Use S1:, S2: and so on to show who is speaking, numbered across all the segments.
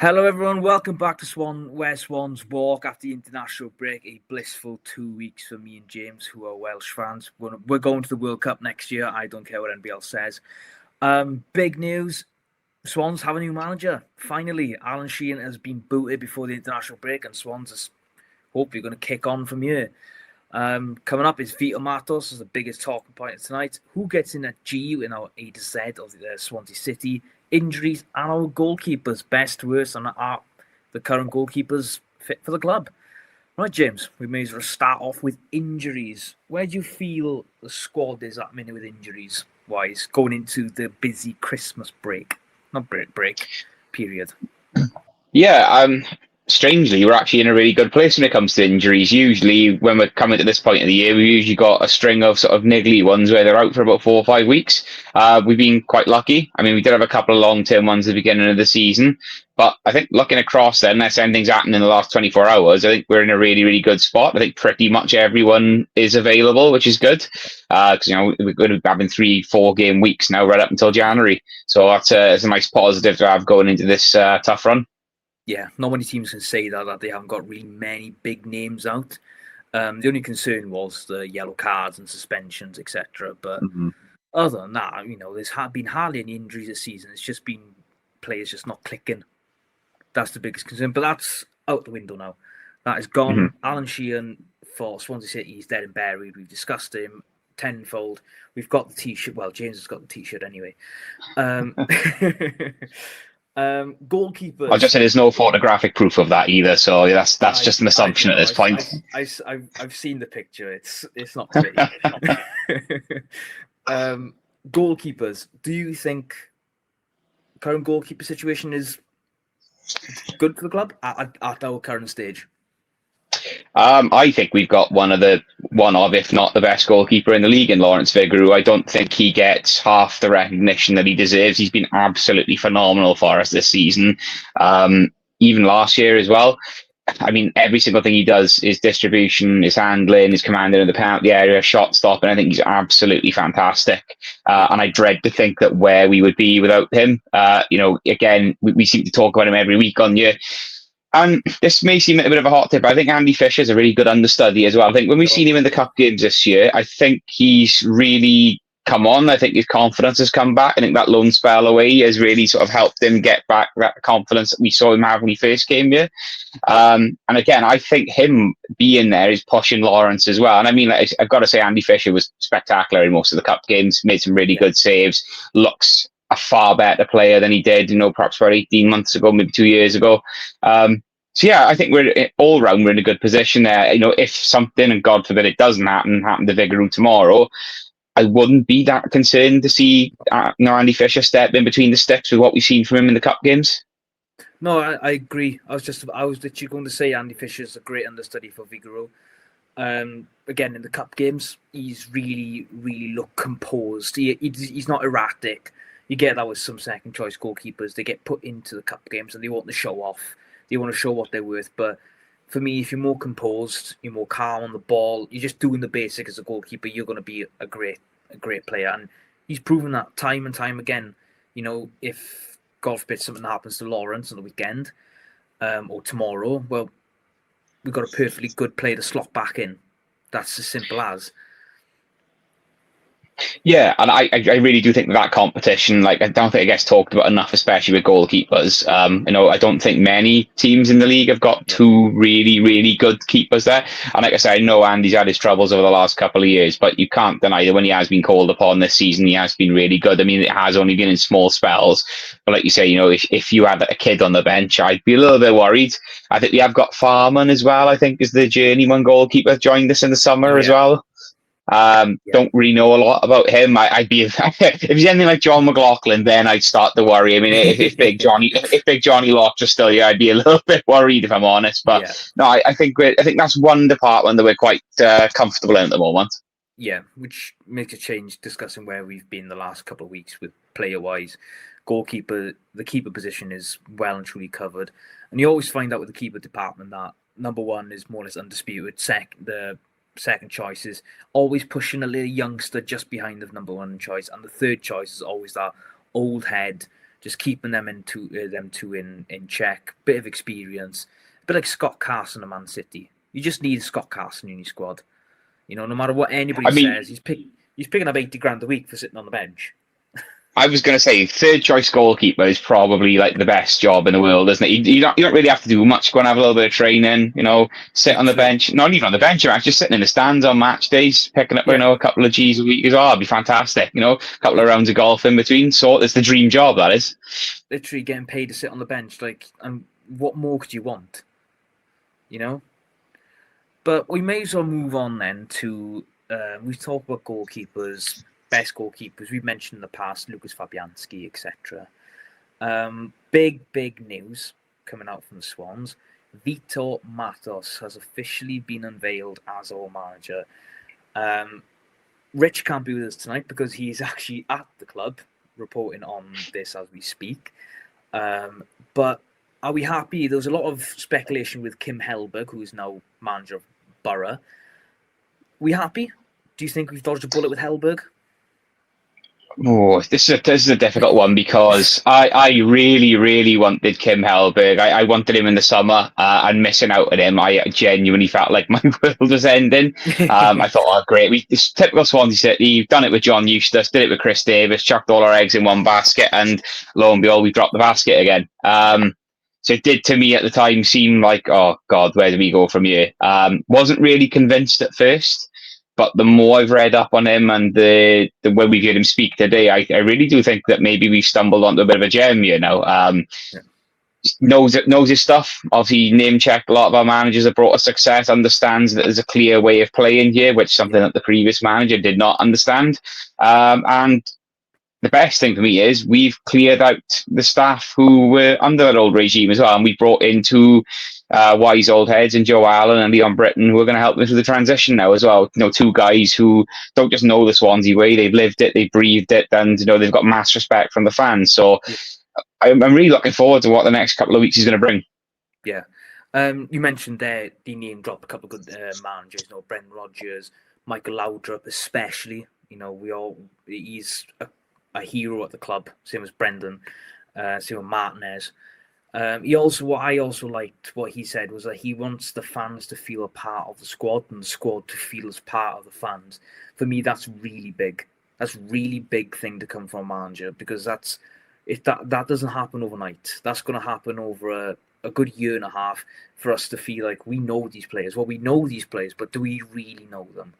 S1: Hello, everyone. Welcome back to Where Swans Walk after the international break. A blissful 2 weeks for me and James, who are Welsh fans. We're going to the World Cup next year. I don't care what anybody else says. Big news. Swans have a new manager. Finally, Alan Sheehan has been booted before the international break, and Swans is hopefully going to kick on from here. Coming up is Vitor Matos as the biggest talking point tonight. Who gets in at G in our A to Z of the Swansea City? Injuries and our goalkeepers, best, worst, and are the current goalkeepers fit for the club? Right, James, we may as well start off with injuries. Where do you feel the squad is at minute with injuries wise going into the busy Christmas break? Not break period.
S2: Yeah, strangely, we're actually in a really good place when it comes to injuries. Usually, when we're coming to this point of the year, we've usually got a string of sort of niggly ones where they're out for about 4 or 5 weeks. We've been quite lucky. I mean, we did have a couple of long-term ones at the beginning of the season, but I think looking across then, unless anything's happened in the last 24 hours, I think we're in a really, really good spot. I think pretty much everyone is available, which is good, because we're going to be having 3-4 game weeks now right up until January. So that's a nice positive to have going into this tough run.
S1: Yeah, not many teams can say that they haven't got really many big names out. The only concern was the yellow cards and suspensions, etc. But other than that, there's been hardly any injuries this season. It's just been players just not clicking. That's the biggest concern. But that's out the window now. That is gone. Alan Sheehan for Swansea City is dead and buried. We've discussed him tenfold. We've got the T-shirt. Well, James has got the T-shirt anyway. Goalkeepers.
S2: I'll just say there's no photographic proof of that either, so that's just an assumption at this point.
S1: I've seen the picture. It's not pretty. Goalkeepers. Do you think current goalkeeper situation is good for the club at our current stage?
S2: I think we've got one of, if not the best goalkeeper in the league in Lawrence Vigouroux. I don't think he gets half the recognition that he deserves. He's been absolutely phenomenal for us this season, even last year as well. I mean, every single thing he does, his distribution, his handling, his commanding of the penalty area, shot stopping, I think he's absolutely fantastic. And I dread to think that where we would be without him. Again, we seem to talk about him every week on here. And this may seem a bit of a hot tip, but I think Andy Fisher's a really good understudy as well. I think when we've seen him in the cup games this year, I think he's really come on. I think his confidence has come back. I think that loan spell away has really sort of helped him get back that confidence that we saw him have when he first came here. And again, I think him being there is pushing Lawrence as well. And I mean, I've got to say, Andy Fisher was spectacular in most of the cup games, made some really good saves, looks a far better player than he did, perhaps about 18 months ago, maybe 2 years ago. So yeah, I think we're all round. We're in a good position there. If something, and God forbid it doesn't happen to Vigouroux tomorrow, I wouldn't be that concerned to see Andy Fisher step in between the sticks with what we've seen from him in the cup games.
S1: No, I agree. I was literally going to say Andy Fisher's a great understudy for Vigouroux. Again, in the cup games, he's really, really looked composed. He's not erratic. You get that with some second choice goalkeepers. They get put into the cup games and they want to show off. They want to show what they're worth. But for me, if you're more composed, you're more calm on the ball, you're just doing the basic as a goalkeeper, you're going to be a great player. And he's proven that time and time again. If God forbid something happens to Lawrence on the weekend or tomorrow, well, we've got a perfectly good player to slot back in. That's as simple as.
S2: Yeah, and I really do think that competition, I don't think it gets talked about enough, especially with goalkeepers. I don't think many teams in the league have got two really, really good keepers there. And like I say, I know Andy's had his troubles over the last couple of years, but you can't deny that when he has been called upon this season, he has been really good. I mean, it has only been in small spells. But like you say, if you had a kid on the bench, I'd be a little bit worried. I think we have got Farman as well, I think, is the journeyman goalkeeper, joined us in the summer as well. Don't really know a lot about him. I'd be if he's anything like John McLaughlin, then I'd start to worry. I mean, if Big Johnny Locke is still here, I'd be a little bit worried if I'm honest. But no, I think that's one department that we're quite comfortable in at the moment.
S1: Yeah, which makes a change discussing where we've been the last couple of weeks with player-wise. Goalkeeper, the keeper position is well and truly covered. And you always find out with the keeper department that number one is more or less undisputed. The second choice is always pushing a little youngster just behind the number one choice. And the third choice is always that old head just keeping them two in check. Bit of experience, a bit like Scott Carson of Man City. You just need Scott Carson in your squad. No matter what anybody says, he's picking up 80 grand a week for sitting on the bench.
S2: I was going to say, third choice goalkeeper is probably like the best job in the world, isn't it? You don't really have to do much. Go and have a little bit of training, sit on the bench. Not even on the bench, you're actually just sitting in the stands on match days, picking up, a couple of G's a week as well. It'd be fantastic, a couple of rounds of golf in between. So it's the dream job, that is.
S1: Literally getting paid to sit on the bench. What more could you want? But we may as well move on then to, we've talked about goalkeepers, best goalkeepers. We've mentioned in the past, Lucas Fabianski, etc. Big news coming out from the Swans. Vitor Matos has officially been unveiled as our manager. Rich can't be with us tonight because he's actually at the club reporting on this as we speak. But are we happy? There was a lot of speculation with Kim Hellberg, who is now manager of Borough. We happy? Do you think we've dodged a bullet with Hellberg?
S2: Oh, this is a difficult one because I really wanted Kim Hellberg. I wanted him in the summer, and missing out on him, I genuinely felt like my world was ending. I thought, oh, great. It's typical Swansea City. You've done it with John Eustace, did it with Chris Davis, chucked all our eggs in one basket, and lo and behold, we dropped the basket again. So it did to me at the time seem like, oh God, where do we go from here? Wasn't really convinced at first. But the more I've read up on him and the way we've heard him speak today, I really do think that maybe we've stumbled onto a bit of a gem, knows his stuff. Obviously, name checked a lot of our managers that brought us success, understands that there's a clear way of playing here, which is something that the previous manager did not understand. And the best thing for me is we've cleared out the staff who were under that old regime as well. And we brought in two wise old heads in Joe Allen and Leon Britton who are going to help us with the transition now as well. Two guys who don't just know the Swansea way, they've lived it, they've breathed it, and they've got mass respect from the fans. So I'm really looking forward to what the next couple of weeks is going to bring.
S1: Yeah. You mentioned there, the name dropped a couple of good managers, Brendan Rodgers, Michael Laudrup especially. He's a hero at the club, same as Brendan, same with Martinez. What I also liked what he said was that he wants the fans to feel a part of the squad and the squad to feel as part of the fans. For me, that's really big. That's a really big thing to come from a manager, because that doesn't happen overnight. That's going to happen over a good year and a half for us to feel like we know these players. Well, we know these players, but do we really know them?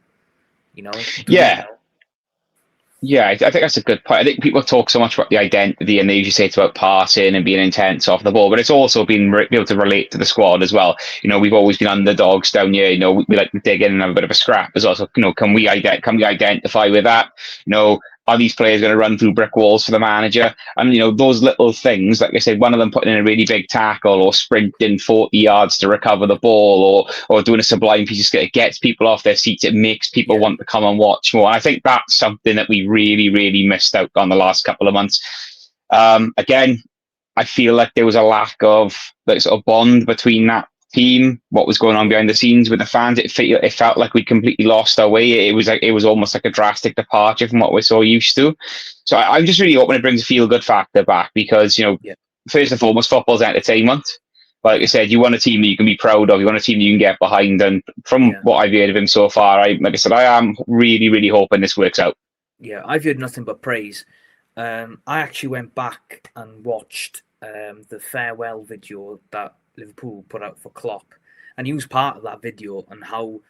S2: Yeah, I think that's a good point. I think people talk so much about the identity, and they usually say it's about passing and being intense off the ball, but it's also been able to relate to the squad as well. We've always been underdogs down here. We like to dig in and have a bit of a scrap as well. So, can we identify with that? Are these players going to run through brick walls for the manager? And, those little things, like I said, one of them putting in a really big tackle or sprinting 40 yards to recover the ball or doing a sublime piece of skill, it gets people off their seats. It makes people want to come and watch more. And I think that's something that we really, really missed out on the last couple of months. Again, I feel like there was a lack of that sort of bond between that team, what was going on behind the scenes with the fans. It felt like we completely lost our way. It was almost like a drastic departure from what we're so used to. So I'm just really hoping it brings a feel-good factor back, because first and foremost, football's entertainment. But like I said, you want a team that you can be proud of. You want a team that you can get behind. And from what I've heard of him so far, I am really, really hoping this works out.
S1: Yeah, I've heard nothing but praise. I actually went back and watched the farewell video that Liverpool put out for Klopp, and he was part of that video, and how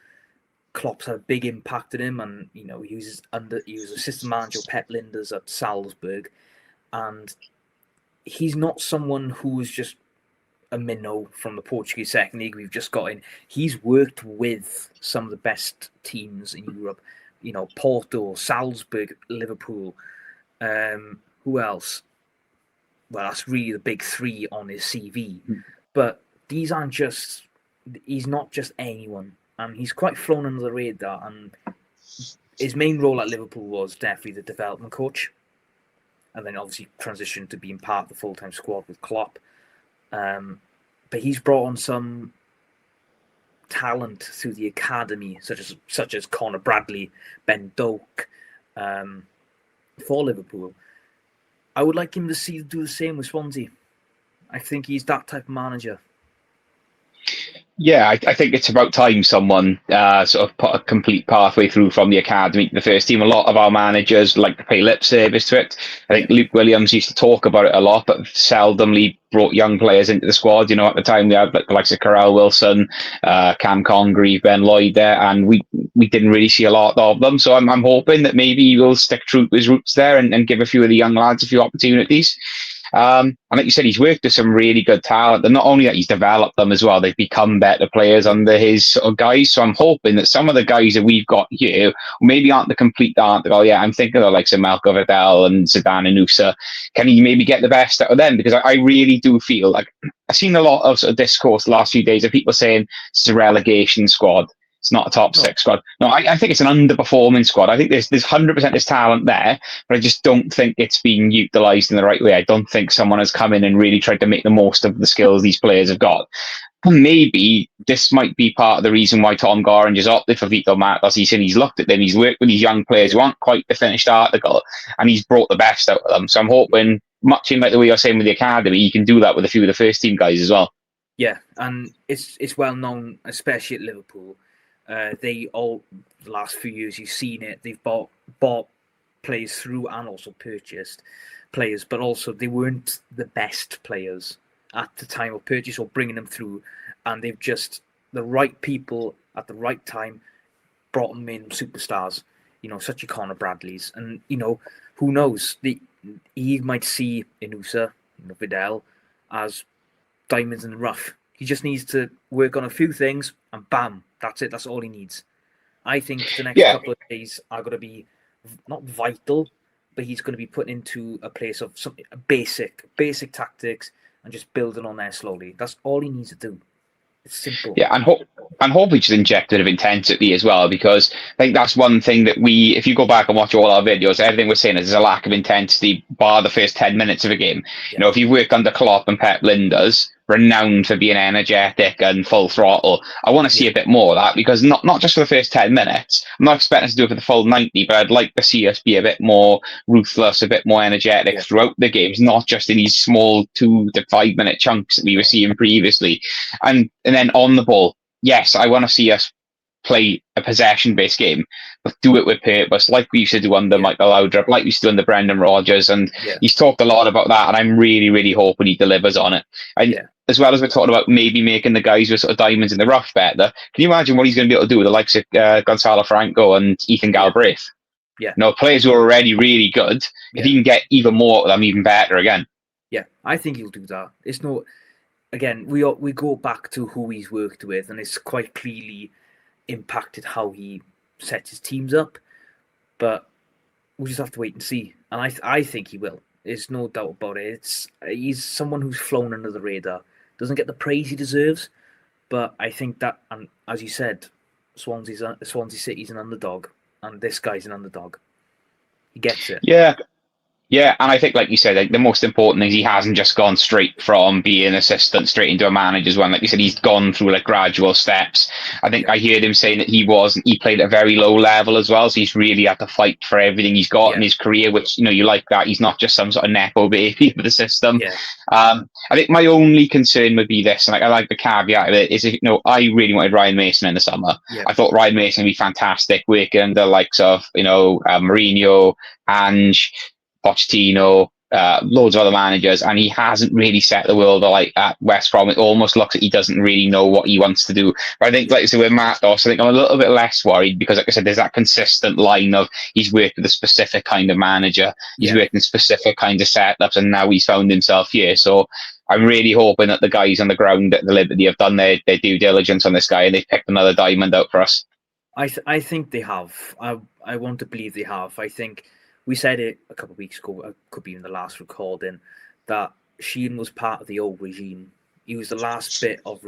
S1: Klopp's had a big impact on him. And he was assistant manager of Pep Linders at Salzburg, and he's not someone who was just a minnow from the Portuguese second league we've just got in. He's worked with some of the best teams in Europe, Porto, Salzburg, Liverpool. Who else? Well, that's really the big three on his CV. But he's not just anyone. And he's quite flown under the radar. And his main role at Liverpool was definitely the development coach. And then obviously transitioned to being part of the full-time squad with Klopp. But he's brought on some talent through the academy, such as Conor Bradley, Ben Doak, for Liverpool. I would like him to do the same with Swansea. I think he's that type of manager.
S2: Yeah, I think it's about time someone sort of put a complete pathway through from the academy to the first team. A lot of our managers like to pay lip service to it. I think Luke Williams used to talk about it a lot, but seldomly brought young players into the squad. You know, at the time we had like the likes of Carell Wilson, Cam Congreve, Ben Lloyd there, and we didn't really see a lot of them. So I'm hoping that maybe he will stick true to his roots there and give a few of the young lads a few opportunities. And like you said, he's worked with some really good talent, and not only that, he's developed them as well. They've become better players under his sort of guys. So I'm hoping that some of the guys that we've got here maybe aren't the complete aren't. Oh yeah, I'm thinking of like Malcolm Vidal and Zidane and Nusa. Can he maybe get the best out of them? Because I really do feel like I've seen a lot of, sort of discourse the last few days of people saying it's a relegation squad. It's not a top six squad. No, I think it's an underperforming squad. I think there's 100% there's talent there, but I just don't think it's being utilised in the right way. I don't think someone has come in and really tried to make the most of the skills these players have got. And maybe this might be part of the reason why Tom Gorringe has opted for Vitor Matos. He's looked at them, he's worked with these young players who aren't quite the finished article, and he's brought the best out of them. So I'm hoping, much in like the way you're saying with the academy, you can do that with a few of the first team guys as well.
S1: Yeah, and it's well known, especially at Liverpool. They all the last few years you've seen it. They've bought players through and also purchased players, but also they weren't the best players at the time of purchase or bringing them through, and they've just the right people at the right time brought them in superstars. You know, such as Connor Bradley's, and you know who knows he might see Inusa, Vidal as diamonds in the rough. He just needs to work on a few things, and bam, that's it. That's all he needs. I think the next couple of days are going to be not vital, but he's going to be put into a place of some basic tactics and just building on there slowly. That's all he needs to do. It's simple.
S2: Yeah, and hope we just inject a bit of intensity as well, because I think that's one thing that if you go back and watch all our videos, everything we're saying is there's a lack of intensity bar the first 10 minutes of a game. Yeah. You know, if you work under Klopp and Pep Linders, renowned for being energetic and full throttle, I want to see a bit more of that, because not just for the first 10 minutes. I'm not expecting us to do it for the full 90, but I'd like to see us be a bit more ruthless, a bit more energetic throughout the games, not just in these small 2 to 5 minute chunks that we were seeing previously. And then on the ball, yes, I want to see us play a possession-based game, but do it with purpose, like we used to do under Michael Laudrup, like we used to do under Brendan Rodgers, and he's talked a lot about that, and I'm really, really hoping he delivers on it. And as well as we're talking about maybe making the guys with sort of diamonds in the rough better, can you imagine what he's going to be able to do with the likes of Gonzalo Franco and Ethan Galbraith?
S1: Yeah.
S2: You know, players who are already really good, if he can get even more of them, even better again.
S1: Yeah, I think he'll do that. It's no... Again, we go back to who he's worked with, and it's quite clearly impacted how he sets his teams up. But we'll just have to wait and see. And I think he will. There's no doubt about it. He's someone who's flown under the radar. Doesn't get the praise he deserves, but I think that, and as you said, Swansea City's an underdog, and this guy's an underdog. He gets it.
S2: Yeah, and I think, like you said, like, the most important thing is he hasn't just gone straight from being an assistant straight into a manager's one. Like you said, he's gone through like gradual steps. I think I heard him saying that he played at a very low level as well, so he's really had to fight for everything he's got in his career, which, you know, you like that. He's not just some sort of nepo baby for the system. I think my only concern would be this, and I like the caveat of it, is, you know, I really wanted Ryan Mason in the summer. I thought Ryan Mason would be fantastic working under the likes of, you know, Mourinho, Ange, Pochettino, loads of other managers, and he hasn't really set the world alight at West Brom. It almost looks like he doesn't really know what he wants to do. But I think, like I said, with Matos, I think I'm a little bit less worried, because, like I said, there's that consistent line of he's worked with a specific kind of manager, he's worked in specific kinds of setups, and now he's found himself here. So I'm really hoping that the guys on the ground at the Liberty have done their due diligence on this guy, and they've picked another diamond out for us.
S1: I think they have. I want to believe they have. I think we said it a couple of weeks ago, could be in the last recording, that Sheehan was part of the old regime. He was the last bit of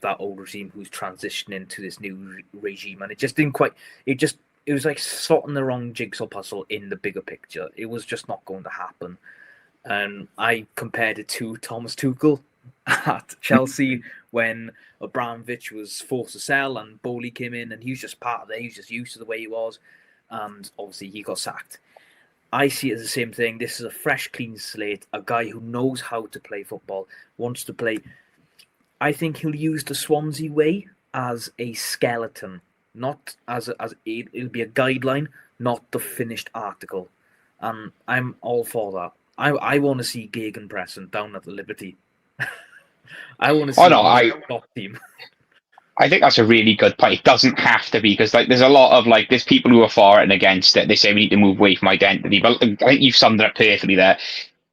S1: that old regime who's transitioning to this new regime, and it just didn't quite. It was like slotting the wrong jigsaw puzzle in the bigger picture. It was just not going to happen. And I compared it to Thomas Tuchel at Chelsea when Abramovich was forced to sell and Bowley came in, and he was just part of it. He was just used to the way he was, and obviously he got sacked. I see it as the same thing. This is a fresh, clean slate. A guy who knows how to play football, wants to play. I think he'll use the Swansea way as a skeleton, not it'll be a guideline, not the finished article. And I'm all for that. I want to see Gegenpressing down at the Liberty. I want to see
S2: Oh no,
S1: top team.
S2: I think that's a really good point. It doesn't have to be, because like there's a lot of like there's people who are for it and against it. They say we need to move away from identity, but I think you've summed it up perfectly there.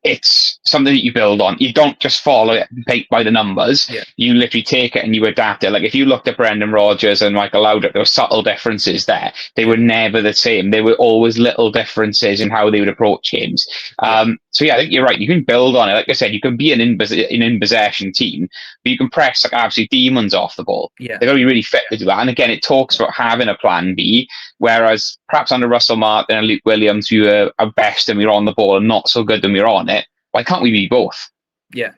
S2: It's something that you build on. You don't just follow it by the numbers.
S1: Yeah.
S2: You literally take it and you adapt it. Like if you looked at Brendan Rodgers and Michael Laudrup, there were subtle differences there. They were never the same. There were always little differences in how they would approach games. So yeah, I think you're right. You can build on it. Like I said, you can be an in possession team, but you can press like absolute demons off the ball.
S1: Yeah.
S2: They've got to be really fit to do that. And again, it talks about having a plan B, whereas perhaps under Russell Martin and Luke Williams, we were our best when we were on the ball and not so good when we were on it. Why can't we be both?
S1: Yeah.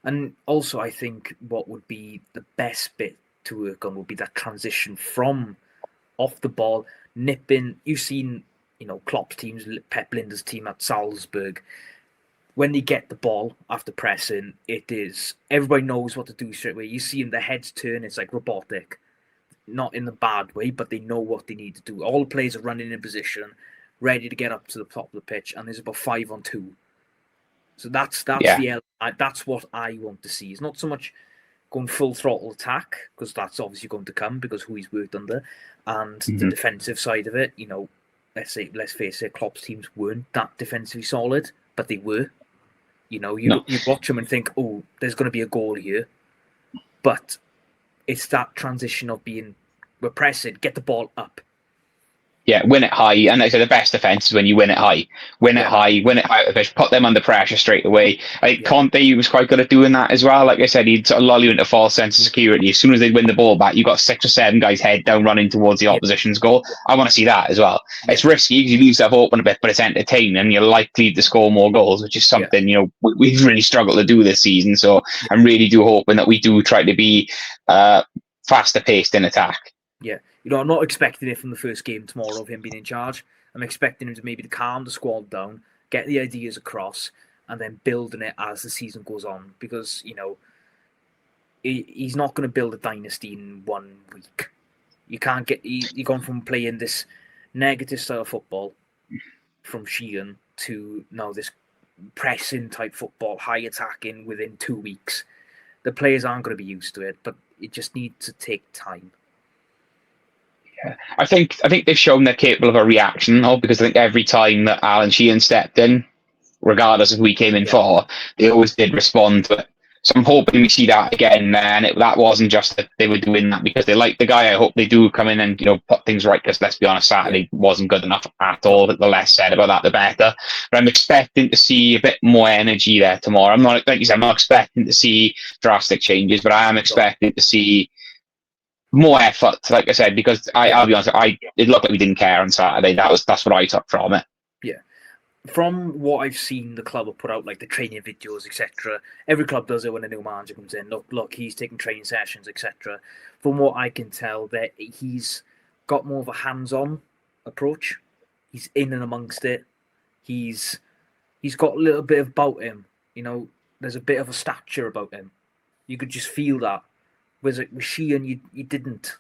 S1: And also, I think what would be the best bit to work on would be that transition from off the ball, nipping. You've seen, Klopp's teams, Pep Linder's team at Salzburg. When they get the ball after pressing, it is everybody knows what to do straight away. You see in their heads turn, it's like robotic, not in the bad way, but they know what they need to do. All the players are running in position, ready to get up to the top of the pitch, and there's about 5-on-2. So that's what I want to see. It's not so much going full throttle attack, because that's obviously going to come because who he's worked under, and the defensive side of it. Let's face it, Klopp's teams weren't that defensively solid, but they were. You watch them and think, oh, there's going to be a goal here, but it's that transition of we're pressing, get the ball up.
S2: Yeah, win it high. And like I said, the best defense is when you win it high. Win it high at the pitch, put them under pressure straight away. Conte was quite good at doing that as well. Like I said, he'd sort of lull you into a false sense of security. As soon as they win the ball back, you got 6 or 7 guys head down running towards the opposition's goal. I want to see that as well. It's risky because you leave yourself open a bit, but it's entertaining and you're likely to score more goals, which is something, we've really struggled to do this season. So I'm really hoping that we do try to be faster paced in attack.
S1: Yeah. I'm not expecting it from the first game tomorrow of him being in charge. I'm expecting him to maybe calm the squad down, get the ideas across, and then building it as the season goes on. Because, he's not going to build a dynasty in 1 week. You can't you're going from playing this negative style of football from Sheehan to now this pressing type football, high attacking within 2 weeks. The players aren't going to be used to it, but it just needs to take time.
S2: I think they've shown they're capable of a reaction now, because I think every time that Alan Sheehan stepped in, regardless of who he came in for, they always did respond to it. So I'm hoping we see that again, and that wasn't just that they were doing that because they like the guy. I hope they do come in and put things right, because let's be honest, Saturday wasn't good enough at all. The less said about that, the better. But I'm expecting to see a bit more energy there tomorrow. I'm not, like you said, I'm not expecting to see drastic changes, but I am expecting to see more effort, like I said, because I'll be honest, it looked like we didn't care on Saturday. That's what I took from it.
S1: Yeah. From what I've seen, the club have put out like the training videos, etc. Every club does it when a new manager comes in. Look, he's taking training sessions, etc. From what I can tell, that he's got more of a hands-on approach. He's in and amongst it. He's got a little bit about him. There's a bit of a stature about him. You could just feel that. Was it with Sheehan? You didn't.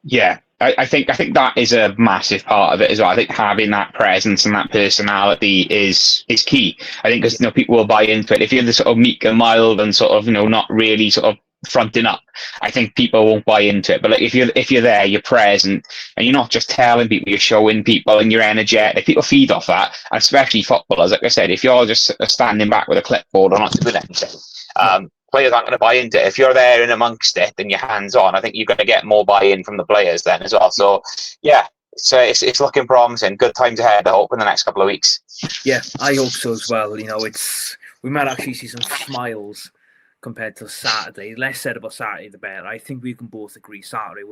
S2: Yeah, I think that is a massive part of it as well. I think having that presence and that personality is key. I think because people will buy into it. If you're the sort of meek and mild and sort of not really sort of fronting up, I think people won't buy into it. But like if you're there, you're present, and you're not just telling people, you're showing people, and you're energetic. People feed off that, and especially footballers. Like I said, if you're just standing back with a clipboard or not doing anything, players aren't going to buy into it. If you're there in amongst it and you're hands on, I think you're going to get more buy-in from the players then as well. So yeah, it's looking promising. Good times ahead, I hope, in the next couple of weeks.
S1: Yeah, I hope so as well. We might actually see some smiles compared to Saturday. Less said about Saturday, the better. I think we can both agree Saturday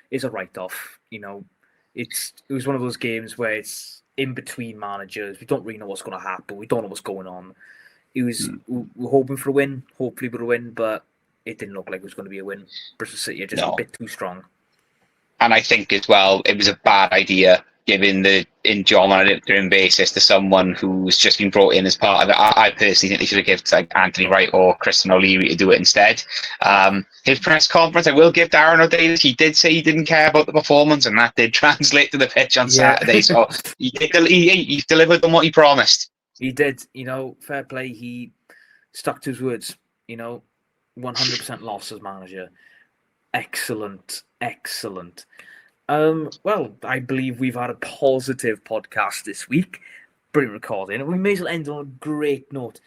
S1: is a write-off. It was one of those games where it's in between managers. We don't really know what's going to happen. We don't know what's going on. We're hoping for a win. Hopefully we're a win, but it didn't look like it was going to be a win. Bristol City are just a bit too strong.
S2: And I think as well, it was a bad idea giving the job on an interim basis to someone who's just been brought in as part of it. I personally think they should have given like Anthony Wright or Christian O'Leary to do it instead. His press conference, I will give Darren O'Daly, he did say he didn't care about the performance, and that did translate to the pitch on Saturday. So he delivered on what he promised.
S1: He did, fair play. He stuck to his words, 100% loss as manager. Excellent. Well, I believe we've had a positive podcast this week. Brilliant recording. We may as well end on a great note.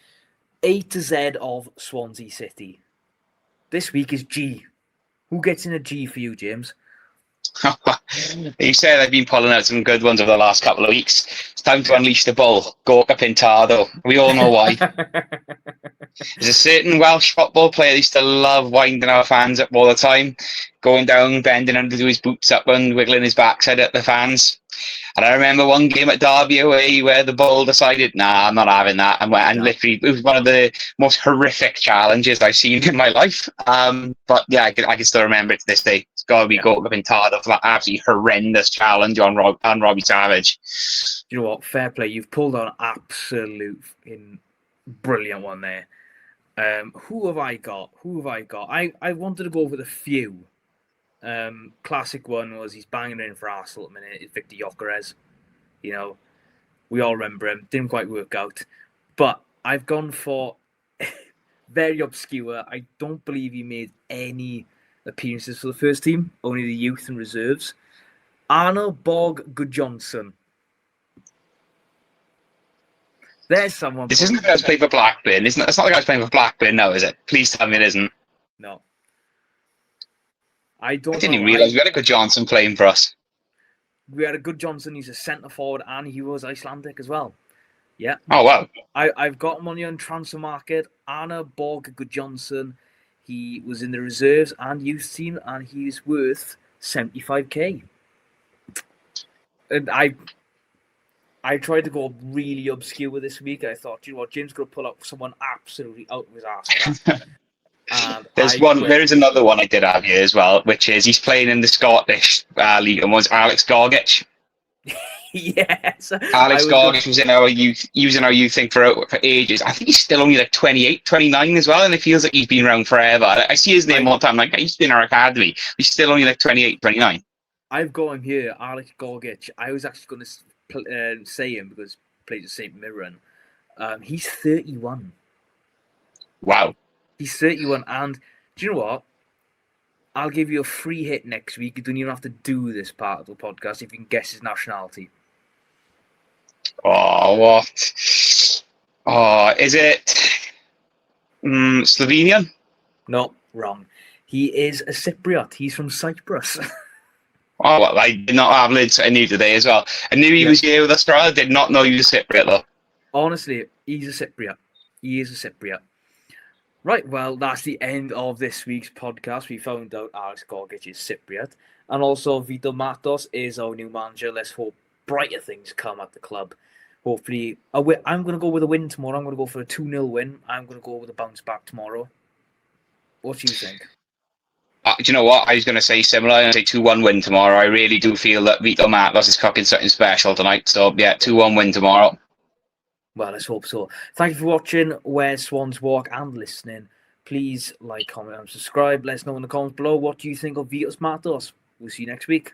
S1: A to Z of Swansea City. This week is G. Who gets in a G for you, James?
S2: You said I've been pulling out some good ones over the last couple of weeks. It's time to unleash the bull. Gorka Pintado. We all know why. There's a certain Welsh football player that used to love winding our fans up all the time, going down, bending under to his boots up and wiggling his backside at the fans. And I remember one game at Derby away where the bull decided, nah, I'm not having that. And literally, it was one of the most horrific challenges I've seen in my life. But yeah, I can still remember it to this day. It's got to be Gorka Pintado for that absolutely horrendous challenge on Robbie Savage.
S1: You know what? Fair play. You've pulled on an absolute brilliant one there. Who have I got? I wanted to go with a few. Classic one was he's banging in for Arsenal at the minute. It's Victor Gyökeres. We all remember him. Didn't quite work out. But I've gone for very obscure. I don't believe he made any appearances for the first team. Only the youth and reserves. Arne Borg Gudjonsson. There's someone.
S2: This isn't the guy's playing for Blackburn, isn't it? It's not the guy's playing for Blackburn, no, is it? Please tell me it isn't.
S1: No.
S2: I didn't even realise we had a good Johnson playing for us.
S1: We had a good Johnson. He's a centre forward and he was Icelandic as well. Yeah.
S2: Oh, wow.
S1: I've got him on the transfer market. Arne Borg Gudjonsson. He was in the reserves and youth team and he's worth 75k. And I tried to go really obscure this week. I thought, James going to pull up someone absolutely out of his arse.
S2: There is another one I did have here as well, which is he's playing in the Scottish League and was Alex Gogic.
S1: Yes.
S2: Alex Gogic was in our youth thing for ages. I think he's still only like 28, 29 as well, and it feels like he's been around forever. I see his name all the time, like he's been in our academy. He's still only like 28, 29.
S1: I've got him here, Alex Gogic. I was actually going to say him because he plays at St Mirren. He's 31.
S2: Wow.
S1: He's 31, and do you know what? I'll give you a free hit next week. You don't even have to do this part of the podcast if you can guess his nationality.
S2: Oh, what? Oh, is it Slovenian?
S1: No, wrong. He is a Cypriot. He's from Cyprus.
S2: Oh, well, I did not have lids. I knew today as well. I knew he was here with us. I did not know he was a Cypriot, though.
S1: Honestly, he's a Cypriot. He is a Cypriot. Right, well, that's the end of this week's podcast. We found out Alex Gogic is Cypriot. And also, Vitor Matos is our new manager. Let's hope brighter things come at the club. Hopefully, I'm going to go with a win tomorrow. I'm going to go for a 2-0 win. I'm going to go with a bounce back tomorrow. What do you think?
S2: Do you know what? I was going to say similar. I'm going to say 2-1 win tomorrow. I really do feel that Vitor Matos is cooking something special tonight. So, yeah, 2-1 win tomorrow.
S1: Well, let's hope so. Thank you for watching Where Swans Walk and listening. Please like, comment, and subscribe. Let us know in the comments below what do you think of Vitor Matos. We'll see you next week.